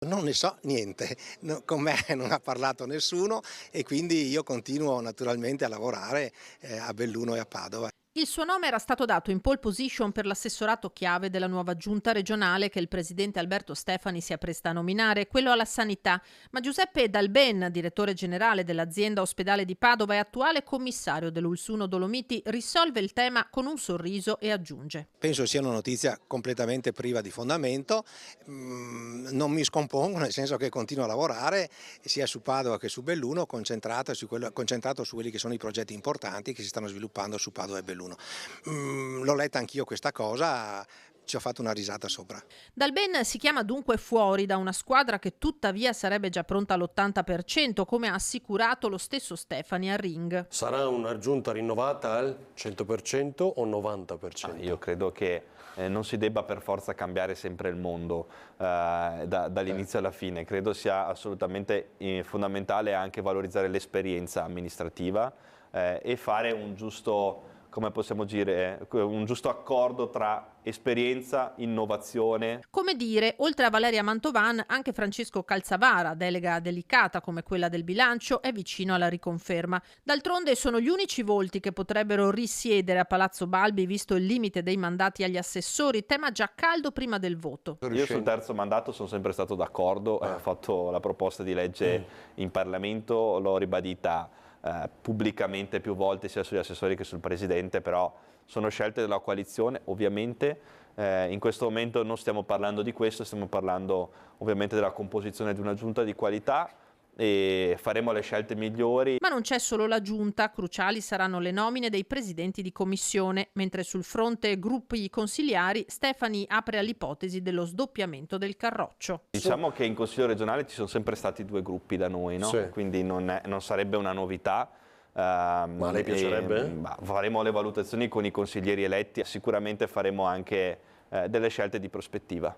Non ne so niente, con me non ha parlato nessuno e quindi io continuo naturalmente a lavorare a Belluno e a Padova. Il suo nome era stato dato in pole position per l'assessorato chiave della nuova giunta regionale che il presidente Alberto Stefani si appresta a nominare, quello alla sanità. Ma Giuseppe Dalben, direttore generale dell'azienda ospedale di Padova e attuale commissario dell'Ulsuno Dolomiti, risolve il tema con un sorriso e aggiunge: Penso sia una notizia completamente priva di fondamento, non mi scompongo nel senso che continuo a lavorare sia su Padova che su Belluno, concentrato su quelli che sono i progetti importanti che si stanno sviluppando su Padova e Belluno. L'ho letta anch'io questa cosa, ci ho fatto una risata sopra. Dalben si chiama dunque fuori da una squadra che tuttavia sarebbe già pronta all'80%, come ha assicurato lo stesso Stefani al Ring. Sarà una giunta rinnovata al 100% o 90%? Io credo che non si debba per forza cambiare sempre il mondo dall'inizio alla fine. Credo sia assolutamente fondamentale anche valorizzare l'esperienza amministrativa e fare un giusto, come possiamo dire, un giusto accordo tra esperienza, innovazione. Come dire, oltre a Valeria Mantovan, anche Francesco Calzavara, delega delicata come quella del bilancio, è vicino alla riconferma. D'altronde sono gli unici volti che potrebbero risiedere a Palazzo Balbi, visto il limite dei mandati agli assessori, tema già caldo prima del voto. Io sul terzo mandato sono sempre stato d'accordo, ho fatto la proposta di legge in Parlamento, l'ho ribadita pubblicamente più volte sia sugli assessori che sul Presidente, però sono scelte della coalizione ovviamente. In questo momento non stiamo parlando di questo, stiamo parlando ovviamente della composizione di una giunta di qualità e faremo le scelte migliori. Ma non c'è solo la giunta, cruciali saranno le nomine dei presidenti di commissione, mentre sul fronte gruppi consiliari Stefani apre all'ipotesi dello sdoppiamento del Carroccio. Diciamo che in Consiglio regionale ci sono sempre stati due gruppi da noi, no? Sì. Quindi non sarebbe una novità. Ma a lei piacerebbe? Faremo le valutazioni con i consiglieri eletti, sicuramente faremo anche delle scelte di prospettiva.